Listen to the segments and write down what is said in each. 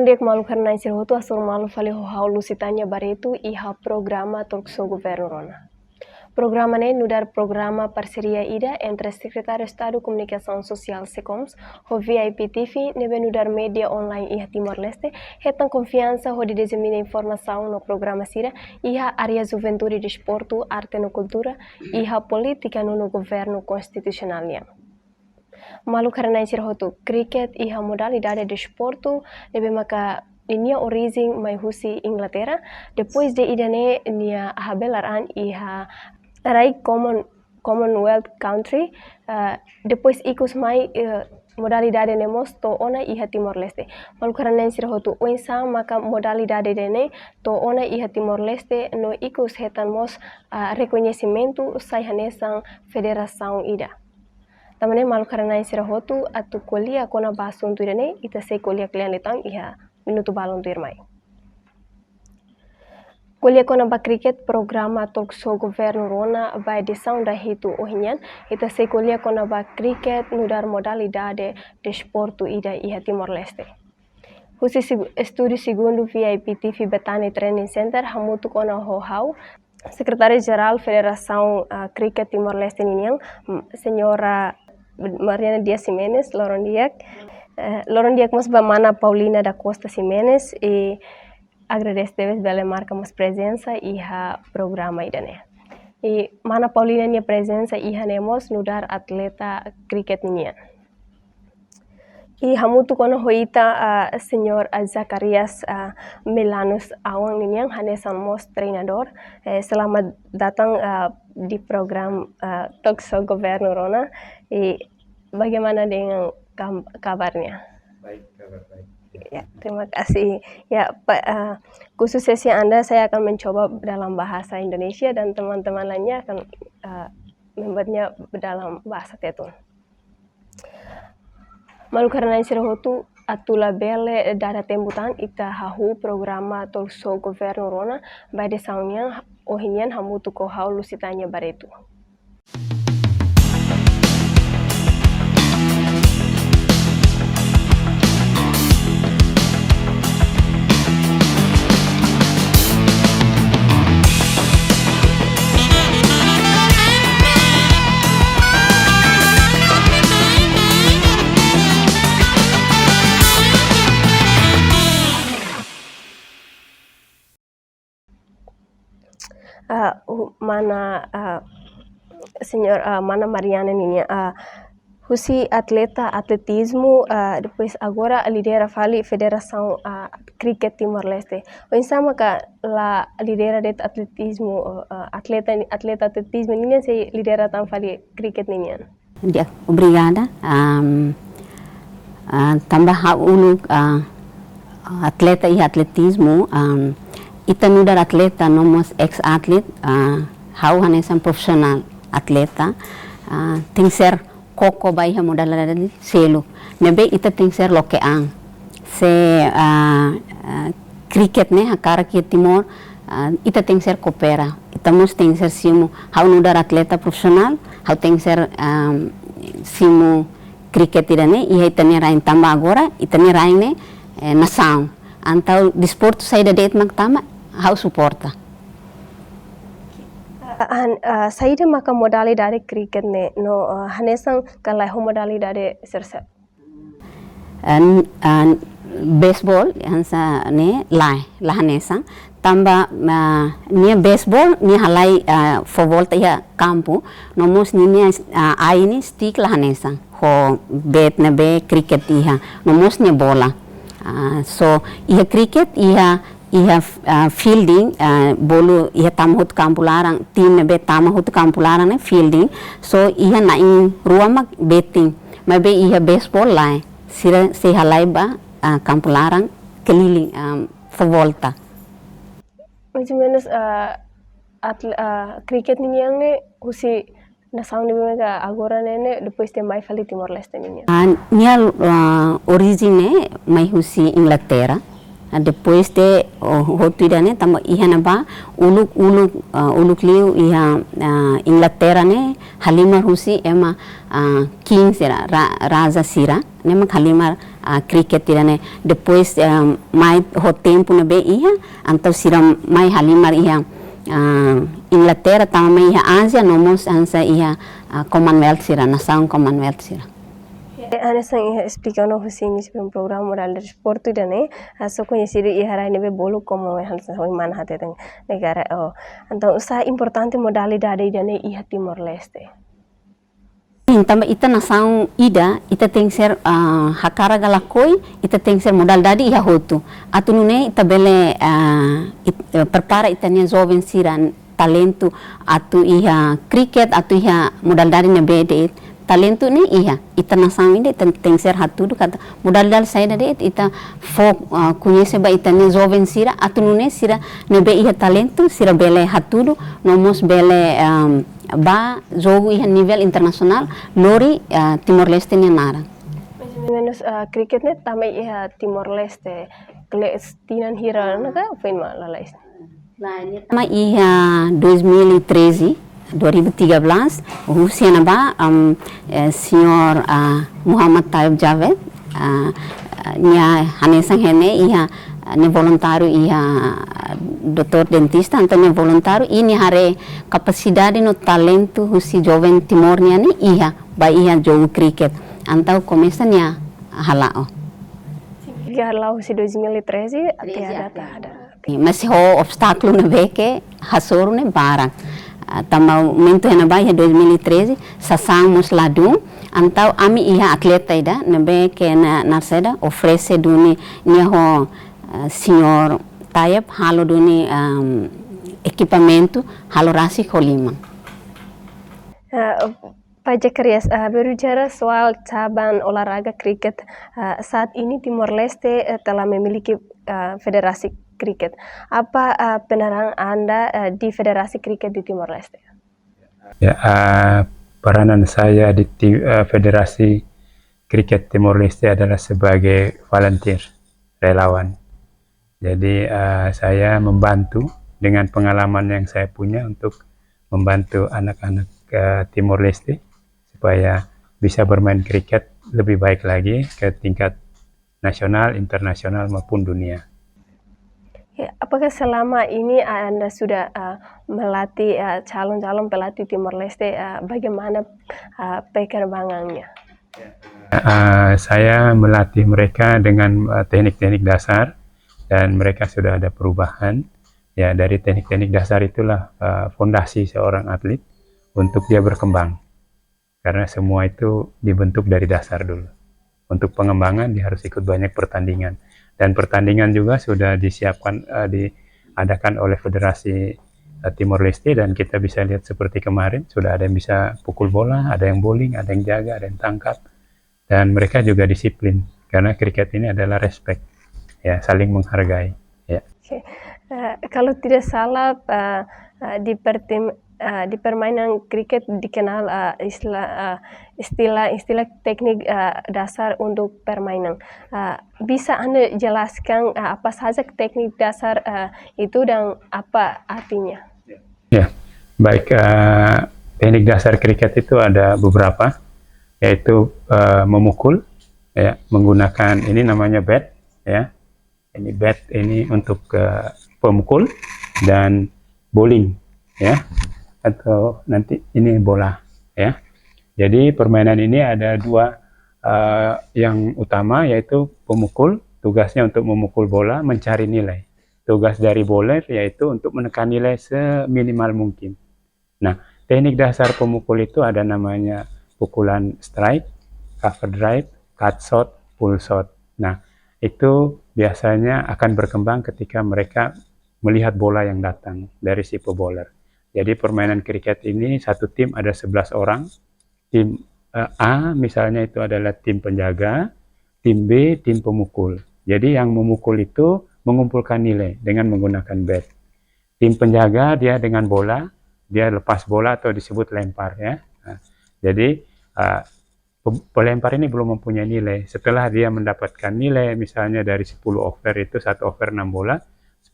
Lorondiek malu karena isir hotu asur malu fali ho haulu sitanya baretu iha programa Turkso Governo Rona. Programa ne nudar programa parceria ida entre Secretário de Estado Comunicação Social SECOMS ho VIP TV nebe nudar media online iha Timor-Leste hetan confiança ho de dissemina informação no programa sira iha área juventude desporto arte no cultura iha política no governo constitucionalnya. Malu karena isir hotu cricket iha modalidade de desporto nebe maka nia origem mai husi Inglaterra depois de idane nia habelaran iha rai Commonwealth country depois ikus mai modalidade nemos to ona iha Timor-Leste. Malu karena isir hotu oinsa maka modalidade dene to ona iha Timor-Leste no ikus hetan mos reconhecimento sai hanesang federação ida. Tamane malu karena isir hotu atu kuliah kona basun tu idane ita se kuliah kalian letang iha minuto balon tu irmai. Kuliah kona ba cricket programa Turkso Governo Rona ba edição da hitu ohinyan ita se kuliah kona ba cricket nudar modalidade desporto ida iha Timor-Leste. Husi estúdio segundo VIP TV Betani Training Center hamutu kona ho Secretária-Geral Federação Cricket Timor-Leste Niniang, Senhora Mariana Dias Jimenez, Lorondiek mas Mana Paulina da Costa Jimenez e agradeço deves bela marca mas presença iha programa idane. E Mana Paulina nia presença iha nemos nudar atleta cricket nian. E hamutu kono hoita Senhor Zacarias Melanus Awang niniang hanesan mos treinador. Selamat datang di program Turkso Governo Rona. Bagaimana dengan kabarnya? Baik, kabar baik. Ya, terima kasih. Ya, khusus sesi Anda saya akan mencoba dalam bahasa Indonesia dan teman-teman lainnya akan membuatnya dalam bahasa Tetun. Malu karena isir hotu atula bele dada tembutan ita hahu programa Turkso Governo Rona by de saunian ohinian hamutu ko haulu sitanya baretu. Mana Mariana Ninha, husi atletismo, depois agora lidera fali Federação Cricket Timor-Leste. O insama ka la lidera det atletismo, atleta atletismo ninha se lidera tam fali cricket ninha. Obrigada. Tambah ulu atleta e atletismo, ita nudar atleta nomos ex-atlet, hau hanesan profesional atleta, tem ser koko baiha modalidade selo. Nebe ita tem ser lokeang. Se cricket ne hakara ki Timor, ita tem ser coopera. Ita mus tem ser simo hau nudar atleta profesional, hau tem ser simo cricket idane, iha itani rain tamba agora, itani rain ne nasaung. Antau desporto saída det magtama, hau suporta. Saída maka modalidade cricket ne no hanesan kalai ho modalidade sersa. Baseball hansa ne lai hanesan tamba nia baseball nia halai volta ya campo nomos nia aini stick la hanesan ho bet na be cricket iha nomos nia bola. So iha cricket iha fielding bolu iha tamahut kampularang tim ne be tamahut kampularang ne fielding so iha naing ruamak betting mabe iha baseball lai sira se halai ba kampularang keliling volta. Mais ou menos cricket ninha ne husi nasaung ni mega agora nene depois de mai fali Timor-Leste ninha. Nia origine mai husi Inglaterra depois de hotu idane tamba ihana ba uluk liu iha Inglaterra ne Halimar Husi ema king sira raja sira nema Halimar cricket idane depois mai ho tempo ne be iha antau sira mai Halimar iha Inglaterra tama iha Asia nomos ansa iha Commonwealth sira nação Commonwealth sira. Ana sang explicando Hussein sebelum program moral sport itu dane so conhecido e harai nebe bolo como hal hoi man hate teng negara então sa importante modalidade dane e Timor Leste. Tamba ita nação ida ita tem ser hakara galakoi ita tem ser modalidade iha hotu atunune ita bele prepara ita nia jovem siran talento atu iha cricket atu iha modalidade ne bede talento ni iha ita nação ida ita tem ser hatudu kata modalidade saida de ita folk conhece ba ita nia jovem sira atunune sira nebe iha talento sira bele hatudu nomos bele ba jogo iha nível internacional lori Timor Leste ni nara. Menos cricket ne tamai iha Timor Leste tinan hira naga fain ma lalais. Tama iha 2013 Rusia ba senhor Muhammad Tayyip Javed nia hanesang hene iha ne voluntário iha doutor dentista então ne voluntário ini hare capacidade no talento husi jovem Timor nia ni iha ba iha jogo cricket então começa nia halao halao si 2013 ada masih ho obstáculo na beke hasoro ne barang tamba momento hena ba iha 2013 sasang musladum antau ami iha atleta ida nebe ke na narseda oferece duni nia ho senhor Tayyip halo duni equipamento halo rasi kolima. Pak Jakarias berbicara soal cabang olahraga kriket saat ini Timor Leste telah memiliki federasi kriket. Apa penerangan Anda di federasi kriket di Timor Leste? Ya, peranan saya di federasi kriket Timor Leste adalah sebagai volunteer relawan. Jadi saya membantu dengan pengalaman yang saya punya untuk membantu anak-anak Timor Leste supaya bisa bermain kriket lebih baik lagi ke tingkat nasional, internasional maupun dunia. Ya, apakah selama ini Anda sudah melatih calon-calon pelatih Timor Leste? Bagaimana perkembangannya? Saya melatih mereka dengan teknik-teknik dasar dan mereka sudah ada perubahan. Ya, dari teknik-teknik dasar itulah fondasi seorang atlet untuk dia berkembang. Karena semua itu dibentuk dari dasar dulu. Untuk pengembangan dia harus ikut banyak pertandingan. Dan pertandingan juga sudah disiapkan, diadakan oleh Federasi Timor Leste dan kita bisa lihat seperti kemarin sudah ada yang bisa pukul bola, ada yang bowling, ada yang jaga, ada yang tangkap. Dan mereka juga disiplin karena kriket ini adalah respect, ya saling menghargai. Ya. Kalau tidak salah di permainan kriket dikenal istilah teknik dasar untuk permainan. Bisa Anda jelaskan apa saja teknik dasar itu dan apa artinya? Ya, baik. Teknik dasar kriket itu ada beberapa, yaitu memukul, ya, menggunakan ini namanya bat, ya. Ini bat ini untuk pemukul dan bowling, ya. Atau nanti ini bola, ya. Jadi permainan ini ada dua yang utama, yaitu pemukul, tugasnya untuk memukul bola, mencari nilai. Tugas dari bowler yaitu untuk menekan nilai seminimal mungkin. Nah, teknik dasar pemukul itu ada namanya pukulan strike, cover drive, cut shot, pull shot. Nah, itu biasanya akan berkembang ketika mereka melihat bola yang datang dari si pebowler. Jadi permainan kriket ini satu tim ada 11 orang. Tim A misalnya itu adalah tim penjaga, tim B tim pemukul. Jadi yang memukul itu mengumpulkan nilai dengan menggunakan bat. Tim penjaga dia dengan bola, dia lepas bola atau disebut lempar, ya. Nah, jadi pelempar ini belum mempunyai nilai. Setelah dia mendapatkan nilai, misalnya dari 10 over itu 1 over 6 bola,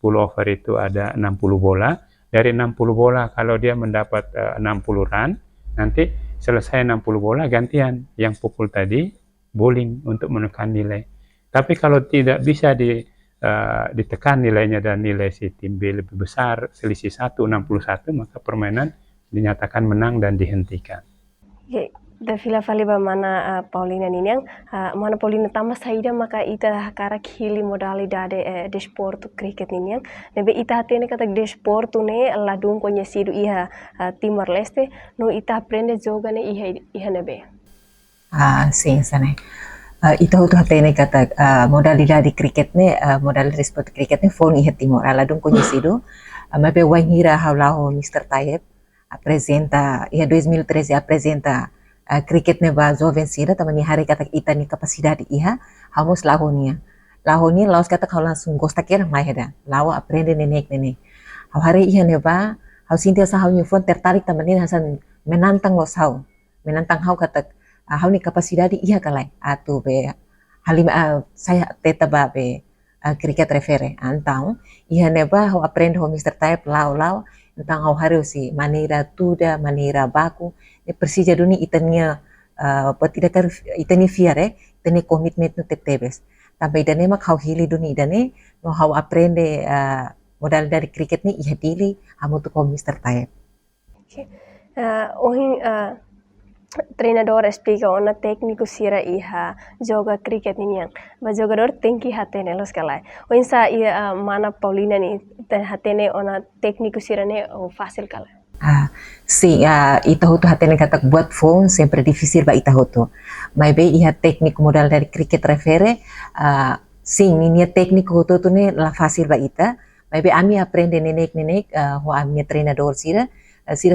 10 over itu ada 60 bola. Dari 60 bola kalau dia mendapat 60 run, nanti selesai 60 bola gantian yang pukul tadi bowling untuk menekan nilai. Tapi kalau tidak bisa ditekan nilainya dan nilai si tim B lebih besar, selisih 161, maka permainan dinyatakan menang dan dihentikan. Okay. Da fila fali ba mana Paulina niniang mana Paulina tama saida maka ita karak hili modalidade de sport cricket niniang nebe ita hatene kata de sport ne ladung conhecido iha Timor Leste no ita aprende joga ne iha nebe. Sim, sana. Ita hutu hatene kata modalidade cricket ne modalidade sport cricket ne phone iha Timor ladung conhecido mabe wanhira haulau Mr. Tayyip apresenta iha 2013 apresenta cricket ne ba vencida tamani hari kata ita ni capacidade iha hamos lahonia laos kata kau langsung gosta kira mai heda lawa aprende nenek hau hari iha ne ba hau sintia sa hau nyufon tertarik tamani hasan menantang hau kata hau ni capacidade iha kalai atu be halima saya teta ba be cricket refere antau iha ne ba hau aprende ho Mr. Tayyip lau tentang hau hari si maneira tuda maneira baku Persija duni itania itania fiare itania komitmen no tetebes tambah idane mak hau hili duni idane no hau aprende modal dari cricket ni iha dili hamu tu ko Mr. Tayyip. Okay. Ohin treinador explica ona técnico sira iha joga cricket niniang ba jogador tenki hatene los kalai ohin sa ia mana Paulina ni hatene ona técnico sira ne fácil kalai. Sim, ita hutu hatene kata buat phone sempre difícil ba ita hutu. Mas bem iha técnico modal dari cricket refere, sim, ninia técnico hutu tu ne la fácil ba ita. Mas bem ami aprende nenek ho ami treinador sira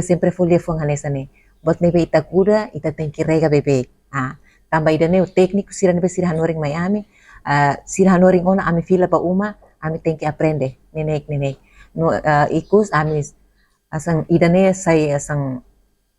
sempre folia phone hanesa ne. Buat nebe ita kuda, ita tem que rega bebek. Tambah ida ne técnico sira nebe sira hanoring Miami, sira hanoring ona ami fila ba uma, ami tem que aprende nenek. No ikus ami asang idane saya asang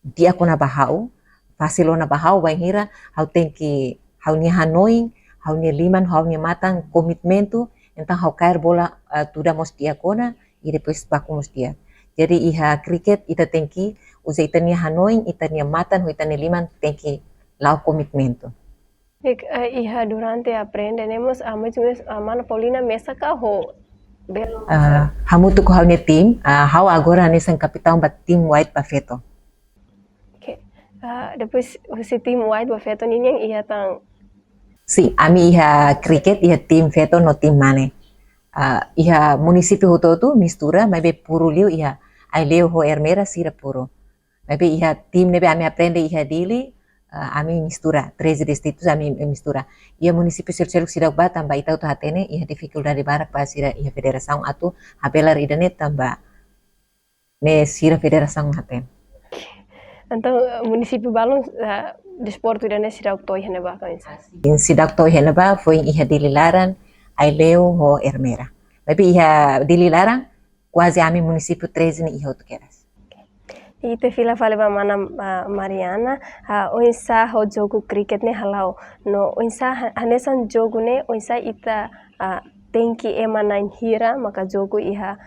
dia kona bahau fasilona bahau hira hau tenki hau ni hanoing hau ni liman hau ni matang komitmentu entang hau kair bola tuda mos dia kona e depois baku mos dia jadi iha cricket ita tenki usa ita ni hanoing ita ni matan hu ita ni liman tenki lau komitmentu. Iha durante aprendemos mana Paulina mesa ka ho hamu tu hau ni tim hau agora ni sang kapitão ba tim White Buffeto. Okay. Depois si tim White Buffeto ni yang iha tang. Si ami iha cricket iha tim Feto no tim mane. Iha município huto tu mistura mas be puro liu iha ai leu ho Ermera sira puro. Mas be iha tim nebe ami aprende iha dili ami mistura 13 distritos ami mistura ia município sel sida ba tambah ita tu hatene ia dificuldade barak pa sira ia federação atu habelar idane tambah ne sira federação haten. Então município balon desporto idane sida to ihne ba kan. Sida to ihne ba foi ia dililaran ai leu ho Ermera. Tapi ia dililaran quase ami município 13 ni ia tu keras. Ite fila fale ba mana Mariana oinsa ho jogo cricket ne halau no oinsa hanesan jogo ne oinsa ita tenki emana hira maka jogo iha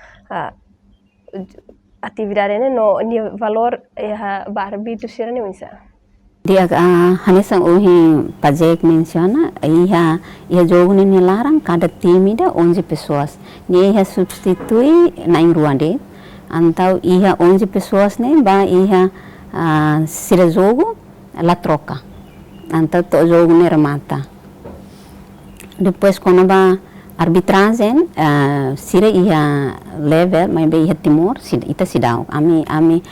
atividade ne no ni valor iha barbi tu sira ne oinsa dia hanesan ohi pajek menciona iha jogo ne larang cada time da 11 pessoas ni iha substitui na Ruande. Então, ia 11 pessoas, né? Ba ia sira jogo, la troca. Então, to jogo ne remata. Depois, quando ba arbitragem, sira ia level, mas ia Timor, ita sidau. Ami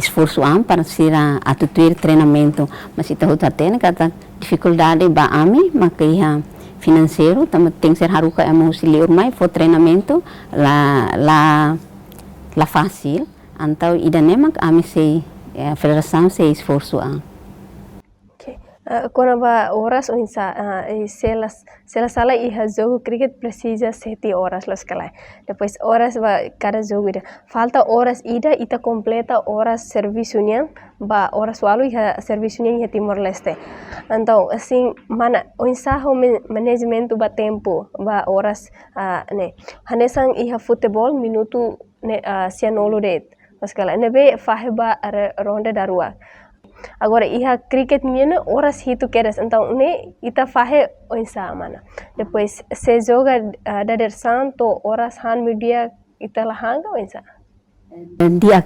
esforço para sira atutuir treinamento, mas ita hutu atene kata dificuldade ba ami, maka ia financeiro, também tem que ser haruka auxiliar mais for treinamento la fácil, então ida nemak ami se federação se esforço Okay. Quando ba horas unsa se la sala iha jogo cricket precisa 7 horas las calai. Depois horas ba cada jogo ida. Falta horas ida ita completa horas serviçonya ba horas walu iha serviçonya iha Timor Leste. Então assim mana unsa ho management ba tempo ba horas ne. Hanesang iha futebol minuto ne sianolo det. Las calai nebe fahiba ronda darua. Agora iha cricket menina horas hitu queres então ne ita fahe oinsa mana depois se joga dader santo horas han media ita lahanga oinsa Dia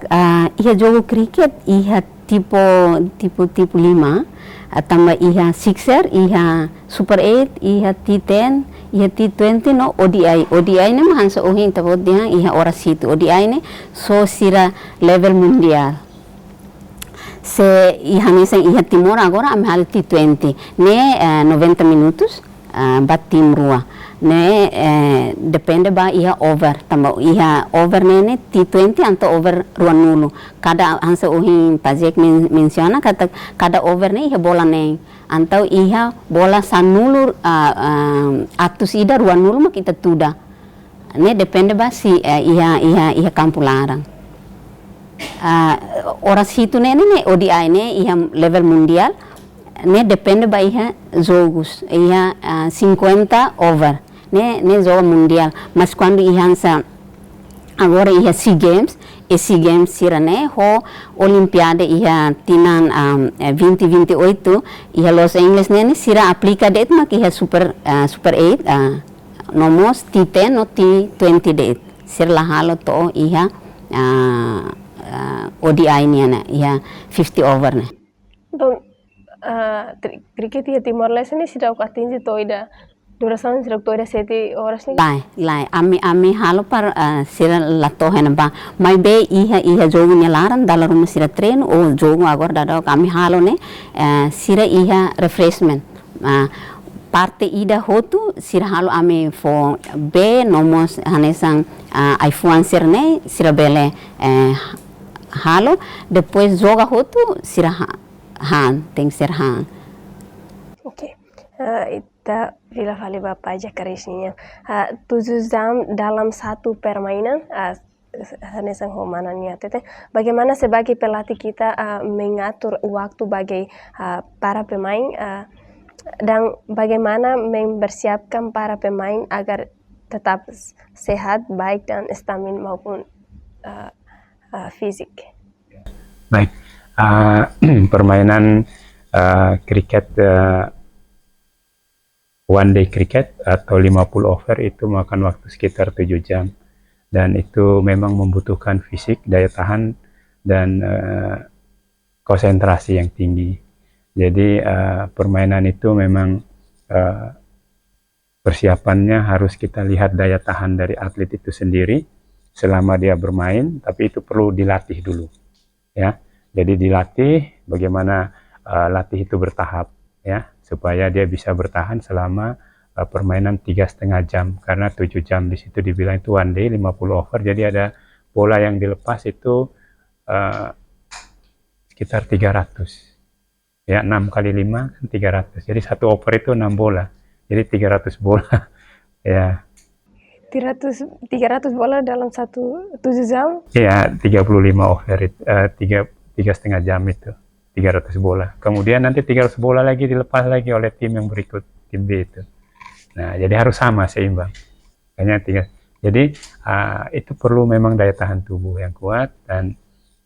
iha jogo cricket iha tipo 5 tambah iha sixer iha super 8 iha T10 iha T20 no ODI ne mahan so ohin tabot dia iha horas hitu ODI ne so sira level mundial se ihanisa iha Timor agora am hal T20 ne 90 minutos bat tim rua ne depende ba iha over tambah iha over ne T20 anto over ruan nulu kada hansa uhin pajek menciona kata kada over ne iha bola ne antau iha bola sanulu atus ida ruan nulu mak kita tuda ne depende ba si iha kampu larang horas hitu ne ODI ne iha level mundial ne depende ba iha jogos iha 50 over ne jogo mundial mas quando ihansa agora iha SEA Games sira ne ho olimpiade iha tinan 2028 iha Los Angeles ne sira aplica det mak iha super 8 nomos T10 no T20 det sir lahalo to iha ODI ni ana ya 50 over ne. Então cricket iha Timor Leste ni sida ko atingi toida duração sida toida 7 horas ni lai ami halo par sira lato hena ba mai be iha jogo ni laran dalarum sira treino o jogo agora dado kami halo ne sira iha refreshment parte ida hotu sira halo ame fo be nomos hanesang iPhone sir ne sira bele halo depois joga hotu sira tem que ser han. Oke. Ita bila vale bapak aja karisnya 7 jam dalam satu permainan hanesang homanannya tete bagaimana sebagai pelatih kita mengatur waktu bagi para pemain dan bagaimana mempersiapkan para pemain agar tetap sehat baik dan stamina maupun fisik. Baik, permainan kriket one day cricket atau 50 over itu makan waktu sekitar 7 jam dan itu memang membutuhkan fisik, daya tahan dan konsentrasi yang tinggi. Jadi permainan itu memang persiapannya harus kita lihat daya tahan dari atlet itu sendiri selama dia bermain, tapi itu perlu dilatih dulu ya. Jadi dilatih bagaimana latih itu bertahap ya, supaya dia bisa bertahan selama permainan 3,5 jam, karena 7 jam di situ dibilang itu one day 50 over, jadi ada bola yang dilepas itu sekitar 300 ya, 6 kali 5 kan 300, jadi satu over itu 6 bola, jadi 300 bola ya. 300 bola dalam 7 jam? Iya, 35 over, 3,5 jam itu, 300 bola. Kemudian nanti 300 bola lagi dilepas lagi oleh tim yang berikut, tim B itu. Nah, jadi harus sama, seimbang. Jadi itu perlu memang daya tahan tubuh yang kuat, dan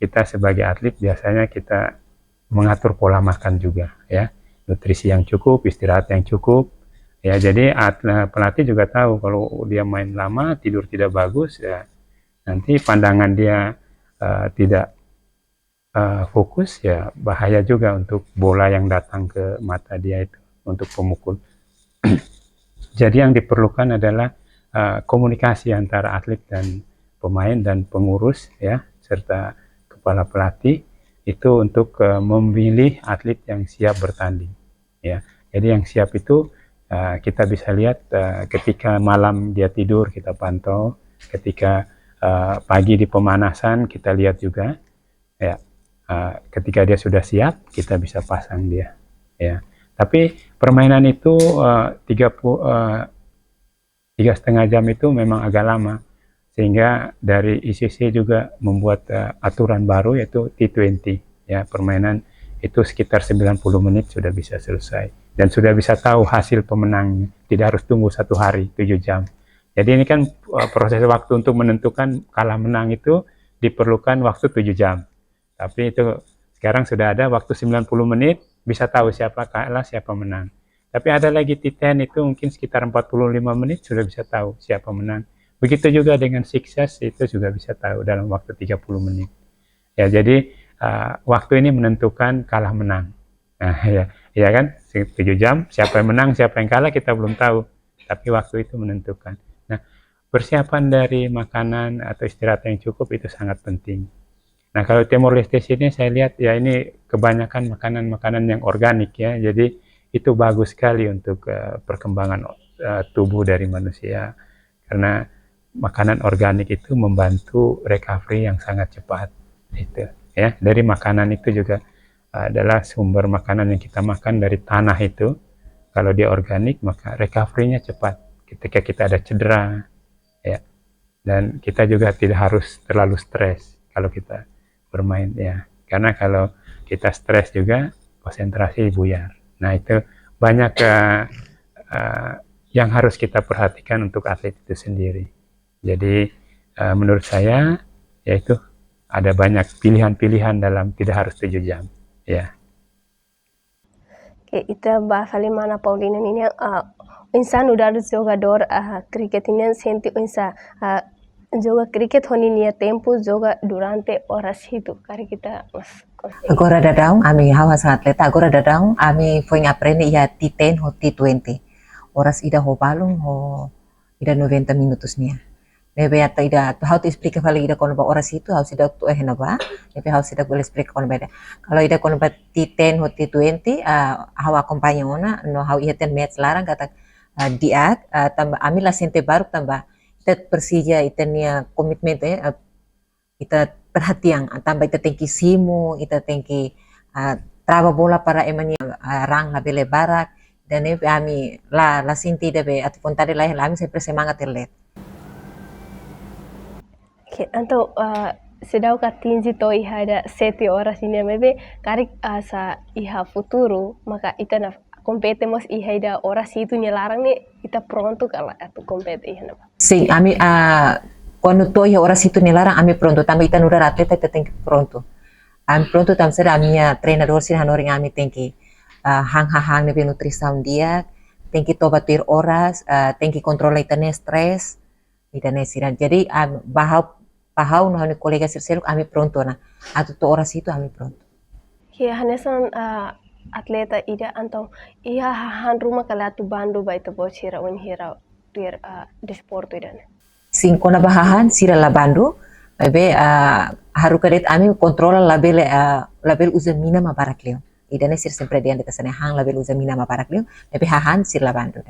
kita sebagai atlet biasanya kita mengatur pola makan juga, ya, nutrisi yang cukup, istirahat yang cukup. Ya, jadi pelatih juga tahu kalau dia main lama, tidur tidak bagus, ya nanti pandangan dia tidak fokus, ya bahaya juga untuk bola yang datang ke mata dia itu, untuk pemukul. Jadi yang diperlukan adalah komunikasi antara atlet dan pemain dan pengurus, ya, serta kepala pelatih itu untuk memilih atlet yang siap bertanding, ya. Jadi yang siap itu kita bisa lihat ketika malam dia tidur, kita pantau, ketika pagi di pemanasan kita lihat juga, ya. Ketika dia sudah siap, kita bisa pasang dia, ya. Tapi permainan itu 3,5 jam itu memang agak lama, sehingga dari ICC juga membuat aturan baru yaitu T20 ya, permainan itu sekitar 90 menit sudah bisa selesai dan sudah bisa tahu hasil pemenangnya, tidak harus tunggu 1 hari 7 jam. Jadi ini kan proses waktu untuk menentukan kalah menang itu diperlukan waktu 7 jam, tapi itu sekarang sudah ada waktu 90 menit, bisa tahu siapa kalah siapa menang. Tapi ada lagi T10 itu mungkin sekitar 45 menit sudah bisa tahu siapa menang. Begitu juga dengan Sixes itu juga bisa tahu dalam waktu 30 menit. Ya, jadi waktu ini menentukan kalah menang. Nah, ya kan, 7 jam, siapa yang menang, siapa yang kalah kita belum tahu. Tapi waktu itu menentukan. Nah, persiapan dari makanan atau istirahat yang cukup itu sangat penting. Nah, kalau Timor Leste sini saya lihat ya ini kebanyakan makanan-makanan yang organik ya. Jadi itu bagus sekali untuk perkembangan tubuh dari manusia. Karena makanan organik itu membantu recovery yang sangat cepat. Itu ya, dari makanan itu juga adalah sumber makanan yang kita makan dari tanah itu. Kalau dia organik maka recovery-nya cepat ketika kita ada cedera ya. Dan kita juga tidak harus terlalu stres kalau kita bermain ya. Karena kalau kita stres juga konsentrasi buyar. Nah, itu banyak yang harus kita perhatikan untuk atlet itu sendiri. Jadi menurut saya yaitu ada banyak pilihan-pilihan dalam tidak harus 7 jam ya. Oke, ita bafali mana Paulina ini insan udah ada jogador cricket ini senti insa joga cricket honi nia tempo joga durante horas itu kari kita mas. Agora dadang ami hawas atleta agora dadang ami foi aprende ya T10 ho T20. Horas ida ho balong ho ida 90 minutos nia. Nebe ata ida how to explica fala ida kono ba horas itu harus ida tu ba. Nebe harus ida boleh explica kono beda. Kalau ida kono ba T10 ho T20 how acompanha ona no how ia ten match larang kata diak tambah ami la sente baru tambah kita Persija ita nia komitmen ya kita perhatian tambah ita tengki simu ita tengki traba bola para emania rang la bele barak dan nebe ami la sinti debe ati pontade la ami sempre semangat terlet. Oke, anto sedau katinji to iha ada 7 horas ini maybe karik asa iha futuro maka ita na competemos iha ida horas itu larang nih ita pronto kala atau compete iha na. Sim, ami quando to iha horas itu larang ami pronto tambah ita nudar atleta ita tem que pronto. Ami pronto tam será a minha treinador sih hanoring ami tem que hang nebe nutrição dia, tem que tobatir horas, tem que controlar ita ne stress. Ita ne siran. Jadi bahau no hani kolega sirseluk ami pronto na. Atau to horas itu ami pronto. Kia hanesan atleta ida antong iha han rumah kala tu bando ba ito bocira un hira tuir desporto ida. Sin kona bahahan sira la bando, bebe haru kadet ami kontrola label usa mina ma barakleo. Ida ne sir sempre dia deta sana hang label usa mina ma barakleo, bebe hahan sir la bando.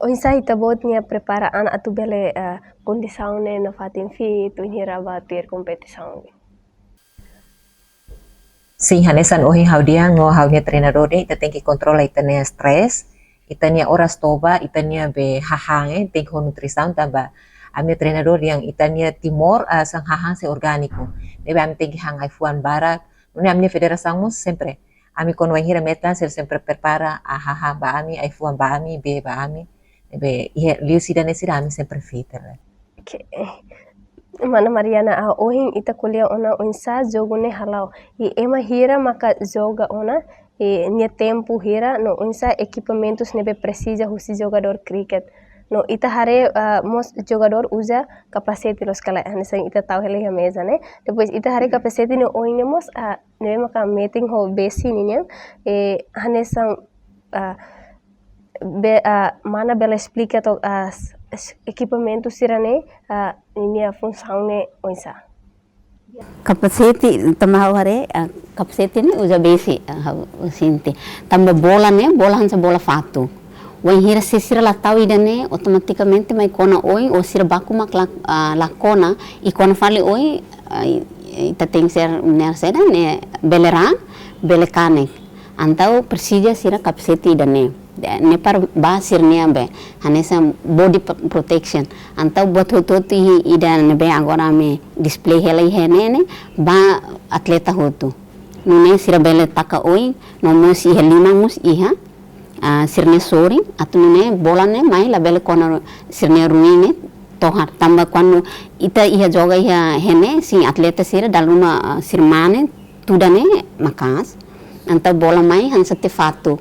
Insa ita botnya preparaan atu bele condição ne na fatin fi tu hira ba tuir competição. Sim, hanesan ohi hau dia ngo hau nia treinador de ita tem que controla ita nia stress, ita nia horas toba, ita nia be hahang tem que nutrição tambah. Ami treinador yang ita nia timor sang hahang se orgánico. Debe ami tem que hang ai fuan barak. Nune ami federação mus sempre. Ami kono hira metan sempre prepara hahang ba ami ai fuan ba ami be ba ami. Debe liu sida ne sida ami sempre fitter. Okay. Mana Mariana ohin ita kuliah ona unsa jogo ne halau e ema hira maka joga ona e nia tempo hira no unsa equipamentos nebe precisa husi jogador cricket no ita hare mos jogador usa capacete los kala hanesa ita tahu hele mesa ne depois ita hare capacete no ohin mos nebe maka meeting ho besi ninya e hanesa mana bela explica to equipamento sirane ini função ne oisa. Capacete tambah hare capacete ni uja besi sinti tambah bola ne bola hansa bola fatu. Wan hira sisira la tahu idane automaticamente mai kona oi o sira baku mak la kona ikona fali oi ita tem ser ner seda ne belerang belekanek antau Persija sira kapseti dane ne par ba sirnia be hanesa body protection antau buat hotu ida ne be agora me display helai henene ba atleta hotu nune sira bele taka oi nomo si helima mus iha sirne sori atune bola ne mai la bele kona sirne ruine tohar tamba kwanu ita iha joga iha hene si atleta sira daluma sirmane tudane makas antau bola mai han sate fatu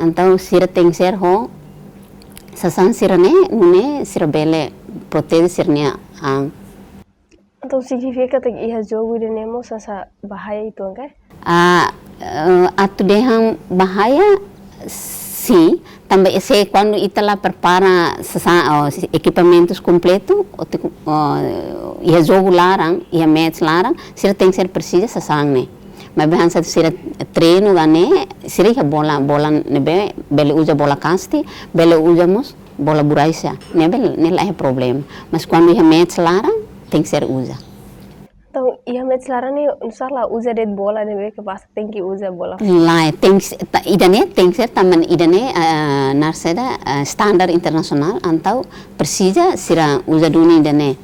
antau sira tengser ho sasan sirane nune sira bele protege sirnia Então significa que ia jogo de nemo sasa bahaya itu kan? Atu dehang bahaya si também esse quando itala prepara equipamentos completo ia jogo larang ia match larang sira tem ser precisa sasang ne mas bem satu sira treino gane sira ia bola nebe bele usa bola kasti bele usamos bola buraisa nebe nela é problema mas quando ia match larang tem que ser usa. Então, ia match larang ni usarlah usa det bola nebe que passa tem que usar bola. Lá tem idane tem que ser também idane narseda standar internasional antau Persija sira usa dunia idane.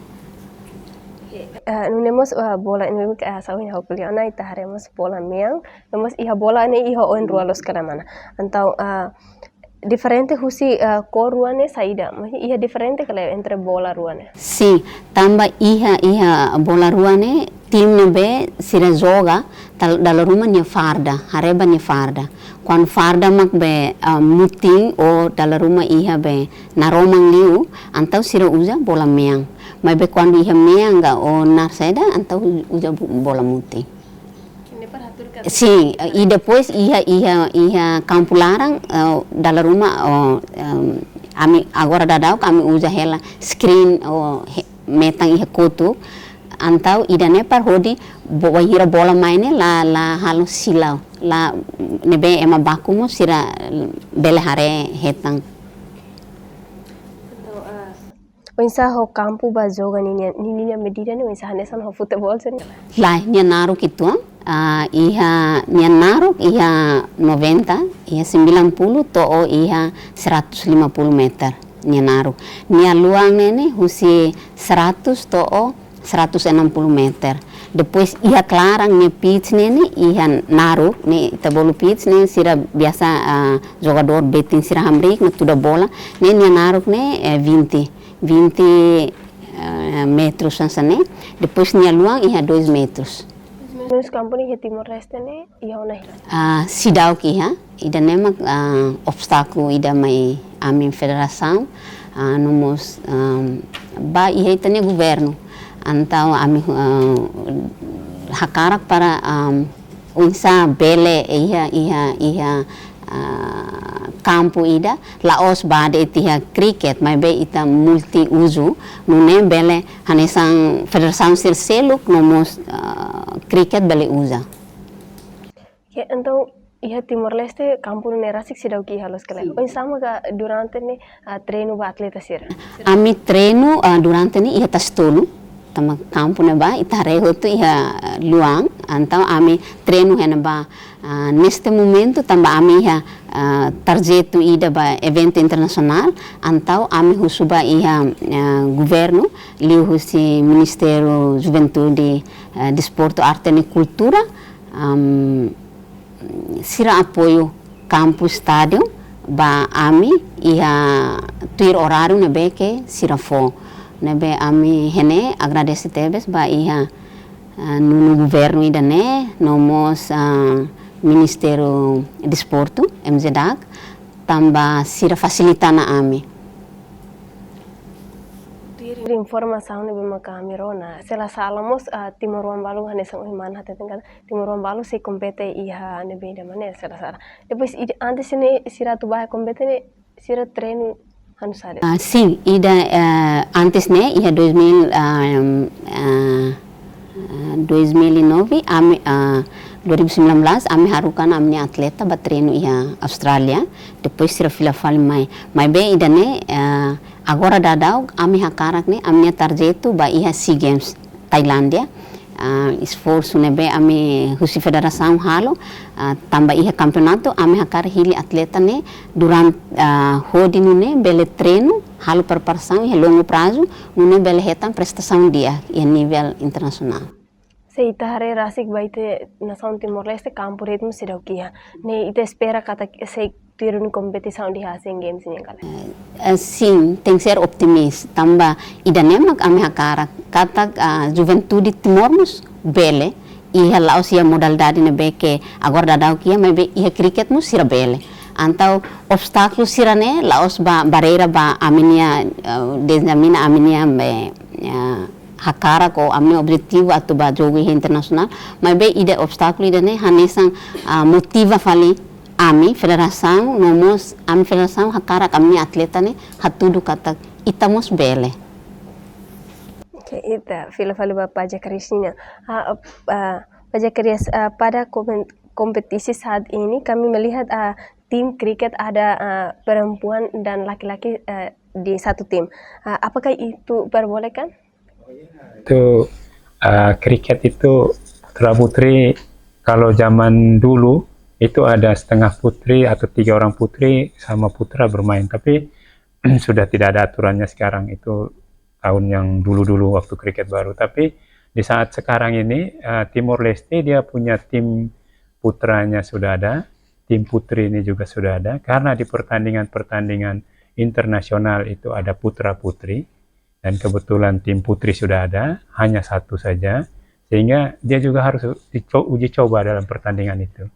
Nunemos bola ini ke sawin hau kuliah na ita haremos bola miang nemos iha bola ni iha on rualos kana mana antau diferente husi ko ruane saida masih iha diferente kala entre bola ruane si tamba iha bola ruane tim nebe sira joga dalam rumah nya farda hareba nya farda quan farda mak be muting o dalam rumah iha be naromang liu antau sira usa bola miang mai be quando iha mianga o narseda antau usa bola muting. Si, e depois ia campo larang dalam rumah ami agora dadau kami usa hela screen metang iha kotu antau idane par hodi wahira bola maine la halu silau la nebe ema bakumo sira bele hare hetang. Wensa ho campo ba joga ninya medida ni wensa hanesan ho futebol sen. Lai nya naru kitu iha nya naru iha 90 iha 90 to iha 150 meter nya naru. Nya luang nene husi 100 to 160 meter. Depois iha clarang nya pitch nene iha naru ne tabolu pitch ne sira biasa jogador betin sira hamrik na tuda bola ne nya naru ne 20 metros sansane depois nia luang iha 2 metros. Menos campo ni Timor Leste ne iha ona sidau ki ha ida nemak obstáculo ida mai amin federação nomos ba iha itane governo antau ami hakarak para unsa bele iha campo ida laos bade itia cricket mai be ita multi uso nune bele hanesang federação seluk nomos cricket bele usa. Então iha Timor Leste campo nerasik sidau ki halos kala. O sama ga durante ne treino ba atleta sira. Ami treino durante ni iha tastolu tama campo ne ba ita reho tu iha luang antau ami treino hena ba neste momento tamba ami iha tarjetu ida ba evento internasional antau ami husuba iha governo liu husi Ministério Juventude Desporto Arte e Cultura sira apoio campus stadio ba ami iha tuir horário nebe ke sira fo nebe ami hene agradece tebes ba iha no governo ida ne nomos Ministério Desporto MZDAG tamba sira facilitana ami. Informação ne bima kamirona sela salamos Timor Wambalu hanesang uhiman hatetengkan Timor Wambalu se compete iha ne beda maneira sela sara depois antes ne sira tu bah compete ne sira treino hanusade sim ida antes ne iha 2009 ami 2019 ami harukan amni atleta batreino iha Australia depois sira filafal mai be ida ne agora dadau ami hakarak ne amni tarjetu ba iha SEA Games Thailandia esforço nebe ami husi federação halo tambah iha campeonato ami hakar hili atleta ne durante rodino ne bele treino halo preparação e longo prazo nune bele hetan prestação dia em nível internacional. Seita hare rasik baite nação Timor-Leste campo ritmo sidaukia. Ne ita espera kata sei turun kompetisi di Asian Games ini kala. Sim, tem que ser optimista. Tambah idanemak ami hakara kata juventude Timor-Mus bele iha laos ia modalidade ne beke agora dadau kia mebe iha cricket mus sira bele. Antau obstáculo sirane laos ba barreira ba aminia desamina aminia be hakara ko amne objetivo atau ba jogo internasional mas be ide obstáculo ide ne hanesang motiva fali ami federação nomos ami federação hakara kami atleta ne hatudu kata itamos bele. Okay, ita fila fali ba Paja Karisina. Paja Karis pada kompetisi saat ini kami melihat tim kriket ada perempuan dan laki-laki di satu tim. Apakah itu perbolehkan? Itu kriket itu putra putri kalau zaman dulu itu ada setengah putri atau 3 orang putri sama putra bermain, tapi sudah tidak ada aturannya sekarang. Itu tahun yang dulu-dulu waktu kriket baru. Tapi di saat sekarang ini Timor Leste dia punya tim putranya sudah ada, tim putri ini juga sudah ada, karena di pertandingan-pertandingan internasional itu ada putra putri. Dan kebetulan tim putri sudah ada, hanya satu saja, sehingga dia juga harus uji coba dalam pertandingan itu.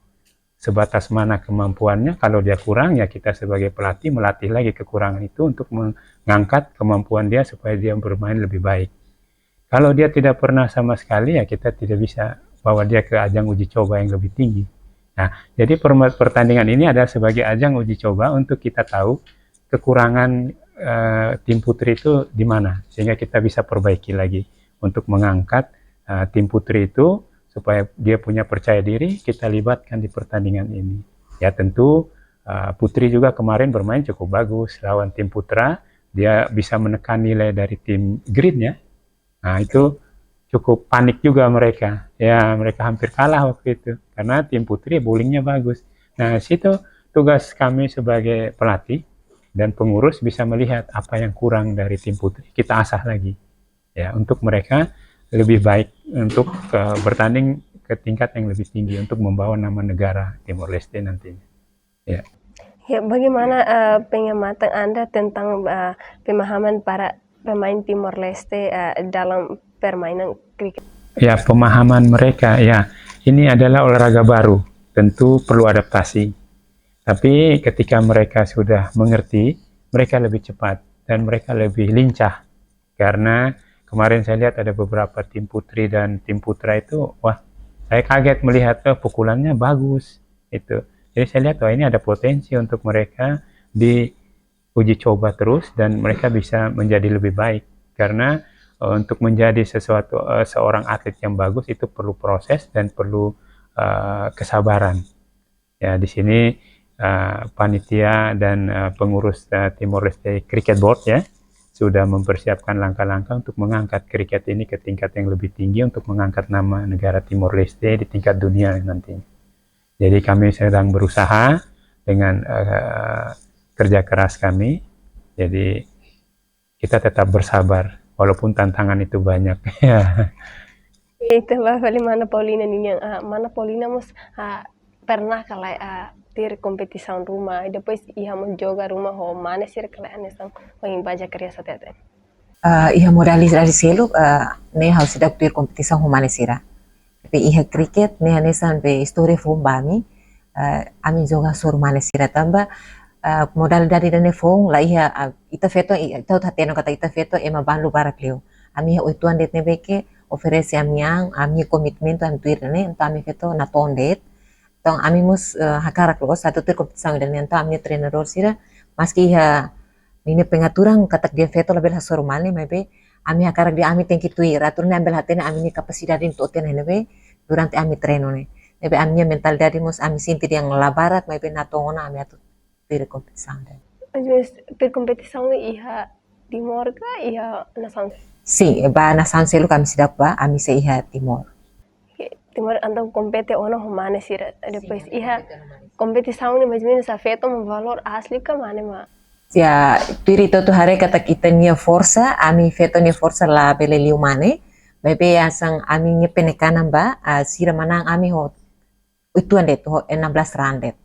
Sebatas mana kemampuannya, kalau dia kurang ya kita sebagai pelatih melatih lagi kekurangan itu untuk mengangkat kemampuan dia supaya dia bermain lebih baik. Kalau dia tidak pernah sama sekali ya kita tidak bisa bawa dia ke ajang uji coba yang lebih tinggi. Nah, jadi pertandingan ini adalah sebagai ajang uji coba untuk kita tahu kekurangan tim putri itu di mana, sehingga kita bisa perbaiki lagi untuk mengangkat tim putri itu supaya dia punya percaya diri, kita libatkan di pertandingan ini. Ya tentu putri juga kemarin bermain cukup bagus lawan tim putra, dia bisa menekan nilai dari tim green ya. Nah itu cukup panik juga mereka, ya mereka hampir kalah waktu itu karena tim putri bowlingnya bagus. Nah situ tugas kami sebagai pelatih dan pengurus bisa melihat apa yang kurang dari tim putri, kita asah lagi ya untuk mereka lebih baik untuk bertanding ke tingkat yang lebih tinggi untuk membawa nama negara Timor Leste nantinya. Ya. Ya, bagaimana pengamatan Anda tentang pemahaman para pemain Timor Leste dalam permainan kriket? Ya, pemahaman mereka ya, ini adalah olahraga baru, tentu perlu adaptasi. Tapi ketika mereka sudah mengerti, mereka lebih cepat dan mereka lebih lincah. Karena kemarin saya lihat ada beberapa tim putri dan tim putra itu, wah saya kaget melihat pukulannya bagus. Itu. Jadi saya lihat wah ini ada potensi untuk mereka diuji coba terus dan mereka bisa menjadi lebih baik. Karena untuk menjadi seorang atlet yang bagus itu perlu proses dan perlu kesabaran. Ya di sini panitia dan pengurus Timor Leste Cricket Board ya sudah mempersiapkan langkah-langkah untuk mengangkat kriket ini ke tingkat yang lebih tinggi untuk mengangkat nama negara Timor Leste di tingkat dunia nantinya. Jadi kami sedang berusaha dengan kerja keras kami. Jadi kita tetap bersabar walaupun tantangan itu banyak. Itu bali mana Paulina ninyang mana Paulina mus pernah kalai kompetisi rumah, depois ia menjoga rumah ho mana sih kalian nesang main baca kerja satete. Iha modalidade selo ne harus sidak ter kompetisi humane sira. Tapi iha cricket ne hanesan be story fom bami ami joga sur mane sira tamba modalidade ne fom la iha ita feto ita tateno kata ita feto ema banlu para klio. Ami ha oituan det ne beke oferece amiang ami komitmen am tuir ne ami feto na tondet. Então, amimus hakarak lo satu ter kompetisi dan nenta ami treinador sira maski ha ini pengaturan katak dia veto label hasor mane maybe ami hakarak dia ami tengki tuir aturnya ambil hatena ami ni kapasidade untuk ten nebe durante ami treino ne nebe ami mentalidade mus ami sinti yang labarat maybe natongona ami atu ter kompetisi Mas per kompetisi iha Timor ka iha nasan? Si ba nasan selu kami sidak ba ami se iha Timor. Timor antau compete ono humane sira. Depois iha competição ni mais ou menos afeta um valor asli ka mane ma. Ya, pirito tu hare kata kita nia força, ami feto nia força la bele liu mane. Bebe asang ami nia penekanan ba, sira manang ami ho itu ande ho 16 randet.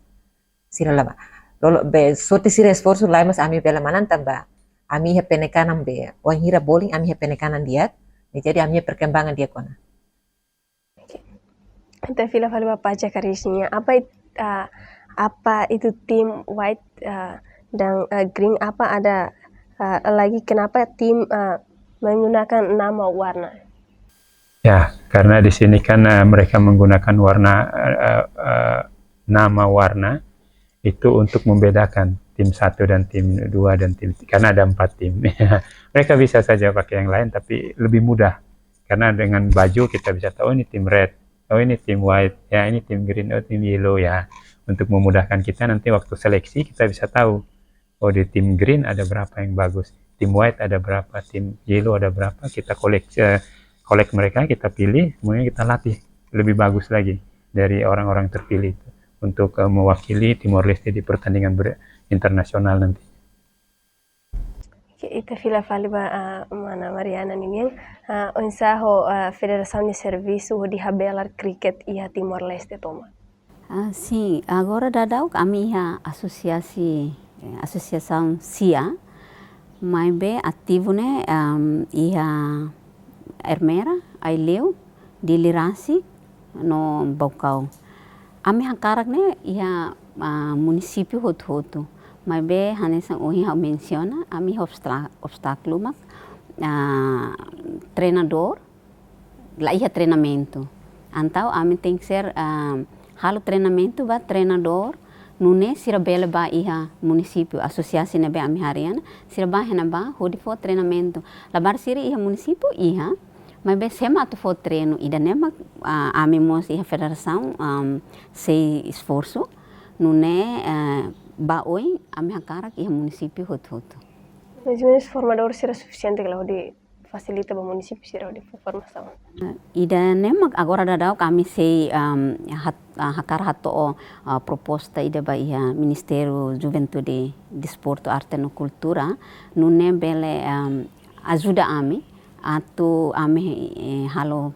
Sira lama. Lolo be sorte sira esforço lá mas ami bela manan tamba. Ami he penekanan be. Wang hira bowling ami he penekanan dia. Jadi ami perkembangan dia kona. Então fila fala baca karisnya apa itu tim white dan green apa ada lagi kenapa tim menggunakan nama warna? Ya, karena di sini kan mereka menggunakan nama warna itu untuk membedakan tim 1 dan tim 2 dan tim 3, karena ada 4 tim. Mereka bisa saja pakai yang lain tapi lebih mudah karena dengan baju kita bisa tahu ini tim red, oh ini tim white, ya ini tim green, oh tim yellow ya. Untuk memudahkan kita nanti waktu seleksi kita bisa tahu, oh di tim green ada berapa yang bagus, tim white ada berapa, tim yellow ada berapa, kita kolek mereka, kita pilih, kemudian kita latih lebih bagus lagi dari orang-orang terpilih itu untuk mewakili Timor Leste di pertandingan internasional nanti. Ita fila fali mana Mariana nini unsaho Federação de Serviço de Rabelar Cricket e Timor Leste toma. Sim, agora dadau kami associação SIA, mas be ativo né Ermera, Aileu, Dilirasi, no Bocau. Ami hakarak ne município hotu. Mas be hanesang ohi menciona, ami obstáculo mak treinador, lá treinamento. Então ami tem que ser halo treinamento ba treinador nune sira bele ba município associasi ne be ami hariana sira ba hena ba hodi fo treinamento labar sira município mas be sema tu fo treino ida nema ami mos federação sei esforço nune ba oi ami hakarak município hot. Mas menos formador será suficiente kalau di facilita ba município sira di formação. Ida nema agora dadau kami sei hakar hato proposta ida ba Ministério Juventude, Desporto, Arte e Cultura nune bele ajuda ami atau ami halo